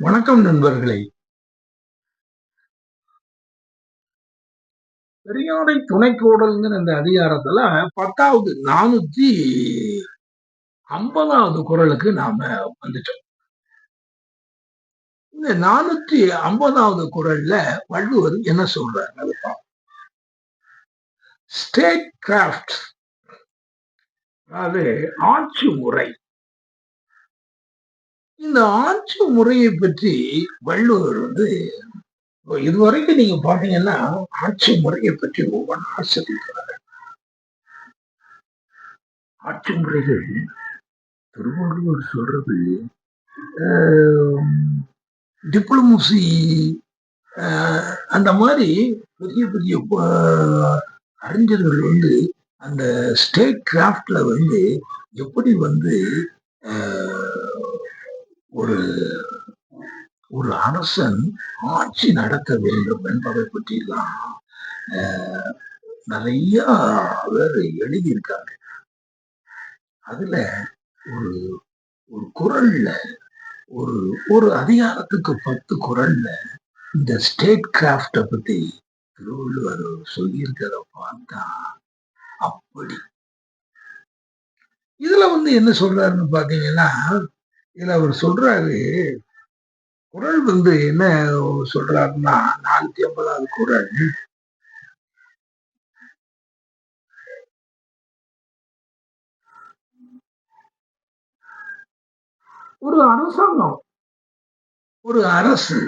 வணக்கம் நண்பர்களே. பெரியாரை துணைக்கோடல்ங்கிற இந்த அதிகாரத்துல 10வது 450வது குறளுக்கு நாம வந்துட்டோம். இந்த 450வது குறள்ல வள்ளுவர் என்ன சொல்றாரு? அது பார்ப்போம். ஸ்டேட் கிராஃப்ட், அதாவது ஆட்சி முறை. இந்த ஆட்சி முறையை பற்றி வள்ளுவர் இதுவரைக்கும் நீங்க பாத்தீங்கன்னா ஆட்சி முறையை பற்றி ஒவ்வொன்றா சொல்லியிருக்கிறார். ஆட்சி முறைகள் திருவள்ளுவர் சொல்றது டிப்ளமசி அந்த மாதிரி பெரிய பெரிய அறிஞர்கள் அந்த ஸ்டேட் கிராஃப்ட்ல எப்படி ஒரு ஒரு அரசன் ஆட்சி நடத்த வேண்டும் என்பதை பற்றி எல்லாம் நிறைய பேர் எழுதியிருக்காங்க. அதுல ஒரு ஒரு குறள்ல ஒரு ஒரு அதிகாரத்துக்கு 10 குறள்ல இந்த ஸ்டேட் கிராஃப்ட பத்தி திருவள்ளுவர் சொல்லியிருக்கிறத பார்த்தா அப்படி. இதுல என்ன சொல்றாருன்னு பாத்தீங்கன்னா, இதுல அவர் சொல்றாரு, குறள் என்ன சொல்றாருன்னா 450வது குறள், ஒரு அரசாங்கம், ஒரு அரசு,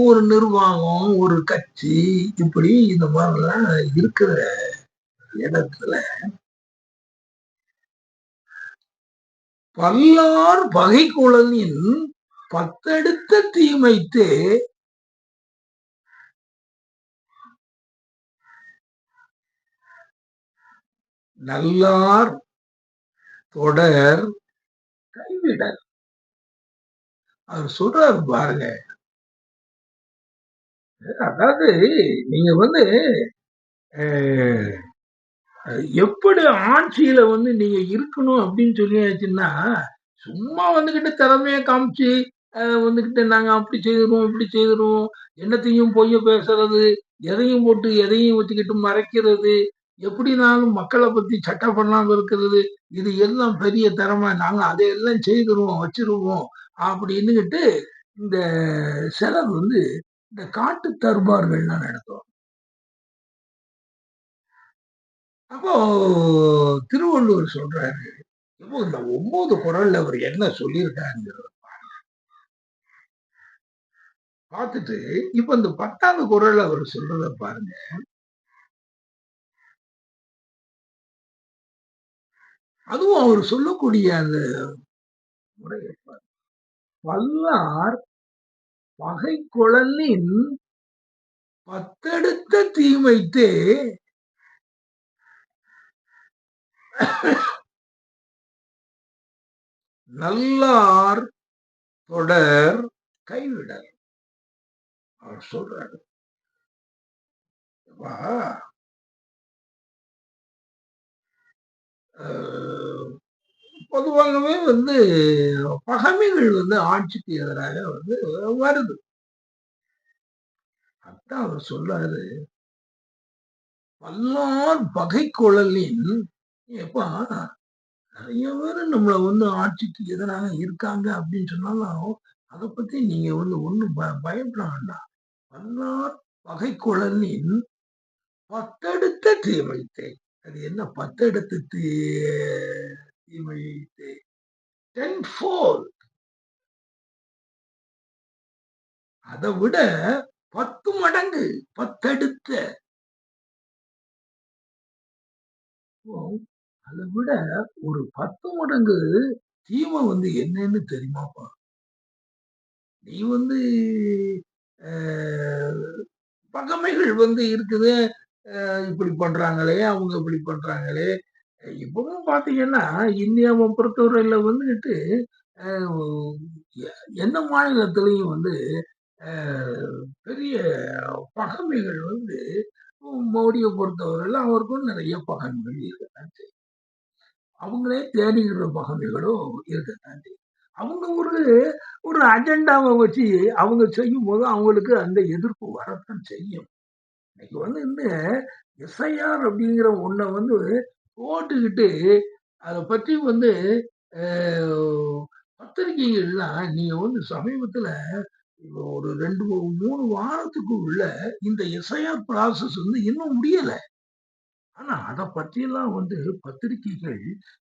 ஒரு நிர்வாகம், ஒரு கட்சி, இப்படி இந்த மாதிரிலாம் இருக்கிற இடத்துல பல்லார் பகை குழலின் பத்தெடுத்த தீமைத்து நல்லார் தொடர் கைவிடல். அவர் சொல்றாரு பாருங்க. அதாவது நீங்க எப்படி ஆட்சியில நீங்க இருக்கணும் அப்படின்னு சொல்லியாச்சுன்னா, சும்மா திறமைய காமிச்சு நாங்க அப்படி செய்திருவோம், இப்படி செய்திருவோம், என்னத்தையும் பொய்ய பேசுறது, எதையும் போட்டு எதையும் வச்சுக்கிட்டு மறைக்கிறது, எப்படினாலும் மக்களை பத்தி சட்டம் பண்ணாம இருக்கிறது, இது எல்லாம் பெரிய திறமை, நாங்க அதையெல்லாம் செய்திருவோம், வச்சிருவோம் அப்படின்னுகிட்டு இந்த சிலர் இந்த காட்டு தர்பார்கள்லாம் நடத்துவோம். அப்போ திருவள்ளுவர் சொல்றாரு, இப்போ இந்த 9 குறள்ல அவர் என்ன சொல்லியிருக்காருங்கிறத பார்த்துட்டு, இப்ப இந்த 10வது குறள் அவர் சொல்றத பாருங்க. அதுவும் அவர் சொல்லக்கூடிய அந்த முறையை பாருங்க. வல்லார் பகை குழலின் பத்தெடுத்த தீமைத்தே நல்லார் தொடர் கைவிடல். அவர் சொல்றாரு, பொதுவாகவே பகைமைகள் ஆட்சிக்கு எதிராக வருது. அதான் அவர் சொல்றாரு, பல்லார் பகை குழலின். எப்பா நிறைய பேர் நம்மள ஆட்சிக்கு எதிராக இருக்காங்க அப்படின்னு சொன்னாலும் அதை பத்தி நீங்க ஒண்ணும் பயப்பட வேண்டாம். பல்லார் பகை குழலின் பத்தெடுத்த தீமைத்தே. அது என்ன பத்தெடுத்து தீமைத்தே? 10-fold. அதை விட 10 மடங்கு, பத்தெடுத்த. அதை விட ஒரு 10 மடங்கு தீமை என்னன்னு தெரியுமாப்பா? நீ பகைமைகள் இருக்குது, இப்படி பண்றாங்களே, அவங்க இப்படி பண்றாங்களே. இப்பவும் பாத்தீங்கன்னா இந்தியாவை பொறுத்தவரையில எந்த மாநிலத்திலையும் பெரிய பகைமைகள் மோடியை பொறுத்தவரையில அவருக்கும் நிறைய பகைமைகள் இருக்கத்தான் செய்யும். அவங்களே தேடிக்கிற பகைமைகளும் இருக்கத்தான் செய்யும். அவங்க ஒரு ஒரு அஜெண்டாவ வச்சு அவங்க செய்யும்போது அவங்களுக்கு அந்த எதிர்ப்பு வரத்தான் செய்யும். இன்னைக்கு வந்து இந்த எஸ்ஐஆர் அப்படிங்கிற ஒண்ண வந்து போட்டுக்கிட்டு அத பற்றி வந்து அ பத்திரிகைகள்லாம் நீங்க வந்து சமீபத்தில ஒரு 2, 3 வாரத்துக்கு உள்ள இந்த எஸ்ஐஆர் ப்ராசஸ் வந்து இன்னும் முடியல. ஆனா, அத பற்றியெல்லாம் வந்து பத்திரிகைகள்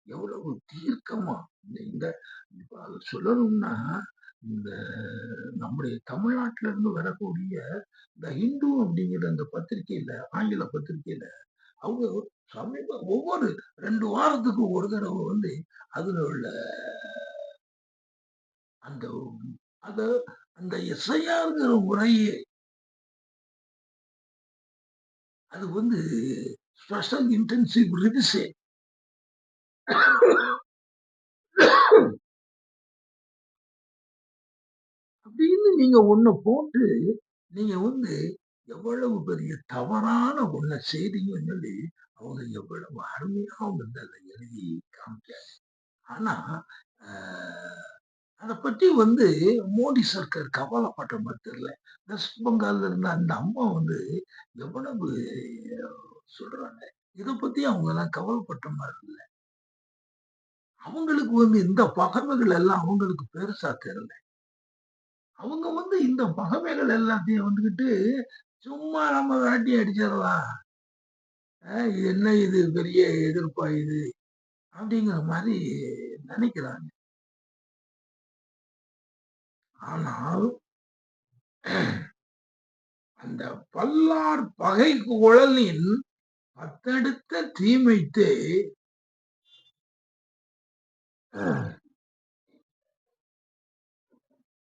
எவ்வளவு தீர்க்கமா இந்த இந்த இப்ப அத சொல்லணும்னா, இந்த நம்முடைய தமிழ்நாட்டில இருந்து வரக்கூடிய இந்த ஹிந்து அப்படிங்கிற அந்த பத்திரிகையில, ஆங்கில பத்திரிகையில அவங்க ஒவ்வொரு 2 வாரத்துக்கு ஒரு தடவ வந்து அதுல உள்ள அந்த அத அந்த எஸ்ஐஆர்ங்கிற முறையே அது வந்து ஸ்பெஷல் இன்டென்சிவ் ரிவிஷன் அப்படின்னு நீங்க ஒண்ண போட்டு, நீங்க வந்து எவ்வளவு பெரிய தவறான ஒண்ண செய்றீங்கன்னு சொல்லி, அவங்க எவ்வளவு அருமையா வந்து அத எழுதி காமிச்சாங்க. ஆனா, அ அத பத்தி வந்து மோடி சர்க்கார் கவலைப்பட்ட மாரி தெரியல. வெஸ்ட் பெங்கால்ல இருந்த அந்த அம்மா வந்து எவ்வளவு சொல்றாங்க. இத பத்தி அவங்கலாம் கவலைப்பட்ட மாரி இல்ல. அவங்களுக்கு வந்து இந்த பகைமைகள் எல்லாம் அவங்களுக்கு பெருசா தெரியல. அவங்க வந்து இந்த பகைமைகள் எல்லாத்தையும் வந்துகிட்டு, சும்மா நம்ம விரட்டி அடிச்சிடலாம். இது என்ன இது பெரிய எதிர்ப்பா இது? அப்படிங்கிற மாரி நெனைக்கிறாங்க. ஆனால் அந்த பல்லார் பகை குழலின் பத்தெடுத்த தீமைத்தே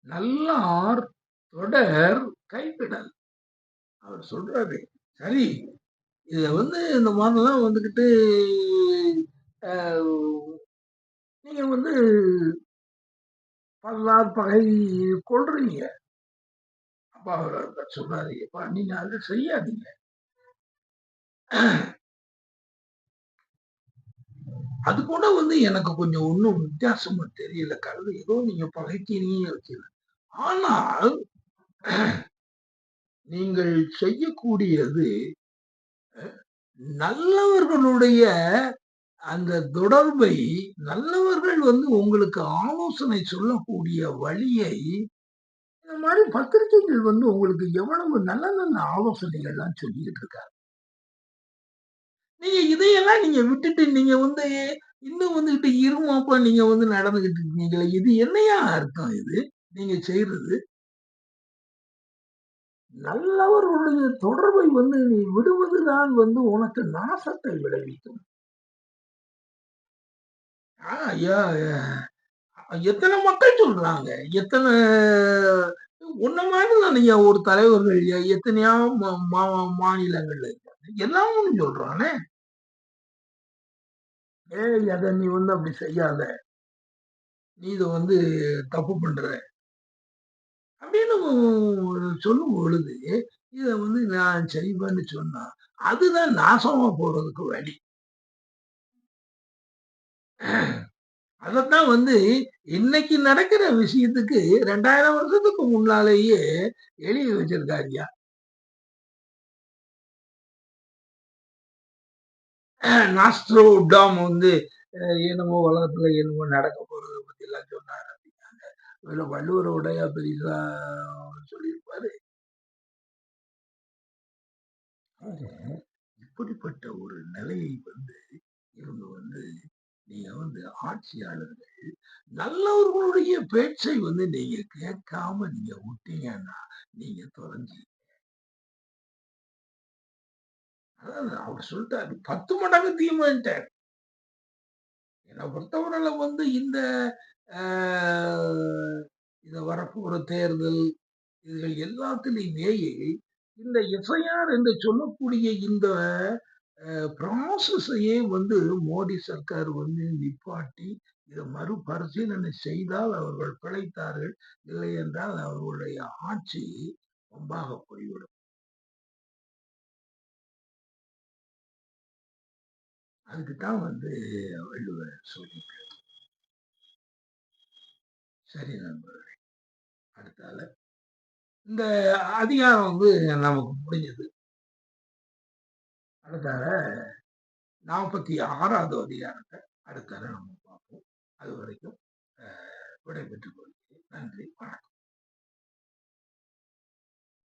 நல்லார் தொடர் கைவிடல். அவர் சொல்றாரு. சரி, இத வந்து இந்த மாதிரிலாம் வந்துகிட்டு அ நீங்க வந்து பல்லார் பகை கொள்றீங்க. அப்ப அவரு சொன்னாரு, "எப்பா நீங்க அத செய்யாதீங்க. அது கூட வந்து எனக்கு கொஞ்சம் ஒண்ணும் வித்தியாசமா தெரியல. கடவுள் ஏதோ நீங்க பகைக்கிறீங்க வைக்கல. ஆனால் நீங்கள் செய்யக்கூடியது நல்லவர்களுடைய அந்த தொடர்பை நல்லவர்கள் வந்து உங்களுக்கு ஆலோசனை சொல்லக்கூடிய வழியை இந்த மாரி பத்திரிகைகள் வந்து உங்களுக்கு எவ்வளவு நல்ல நல்ல ஆலோசனைகள்லாம் சொல்லிக்கிட்டு இருக்காங்க. நீங்க இதையெல்லாம் நீங்க விட்டுட்டு நீங்க வந்து இன்னும் வந்துகிட்டு இருமாப்பா நீங்க வந்து நடந்துகிட்டு இருக்கீங்களே! இது என்னய்யா அர்த்தம் இது? நீங்க செய்றது? நல்லவர்களுடைய தொடர்பை வந்து நீ விடுவதுதான் வந்து உனக்கு நாசத்தை விளைவிக்கும். ஐயா எத்தன மக்கள் சொல்றாங்க. எத்தன உன்ன மாதிரி தானய்யா ஒரு தலைவர்கள் எத்தனையோ மாநிலங்கள்ல இருக்காங்க. எல்லாமும் சொல்றானே! "ஏய் அத நீ வந்து அப்படி செய்யாத. நீ இத வந்து தப்பு பண்ற." அப்படின்னு சொல்லும் பொழுது, இத வந்து நான் செய்வேன்னு சொன்னா, அதுதான் நாசமா போறதுக்கு வழி. அதத்தான் வந்து இன்னைக்கு நடக்கிற விஷயத்துக்கு 2000 வருஷத்துக்கு முன்னாலேயே எழுதி வச்சிருக்காருய்யா. நாஸ்ட்ரோடாம் வந்து என்னமோ உலகத்துல என்னமோ நடக்க போறத பத்திலாம் சொன்னாரு அப்படின்னாங்க. இதுல வள்ளுவர விடயா பெரிசா சொல்லியிருப்பாரு. ஆக, இப்படிப்பட்ட ஒரு நிலையை வந்து இவங்க வந்து நீங்க வந்து ஆட்சியாளர்கள் நல்லவர்களுடைய பேச்சை வந்து நீங்க கேட்காம நீங்க விட்டீங்கன்னா, நீங்க தொலைஞ்சு அதாவது அவர் சொல்ட்டாரு 10 மடங்கு தீமைன்ட்டாரு. என்ன பொறுத்தவரையில வந்து இந்த அ இந்த வரப்போற தேர்தல் இதுகள் எல்லாத்துலயுமே இந்த எஃப்ஐஆர் என்று சொல்லக்கூடிய இந்த ப்ராசஸையே வந்து மோடி சர்க்கார் வந்து நிப்பாட்டி, இத மறுபரிசீலனை செய்தால் அவர்கள் பிழைத்தார்கள். இல்லை என்றால் அவர்களுடைய ஆட்சி வம்பாக போய்விடும். அதுக்கு தான் வந்து வள்ளுவர் சொல்லி சரி நண்பர்களே. அடுத்தால இந்த அதிகாரம் நமக்கு முடிஞ்சது. அடுத்தால 46வது அதிகாரத்த அடுத்தால நம்ம பார்ப்போம். அதுவரைக்கும் அ விடைபெற்றுக் கொள்கிறேன். நன்றி. வணக்கம்.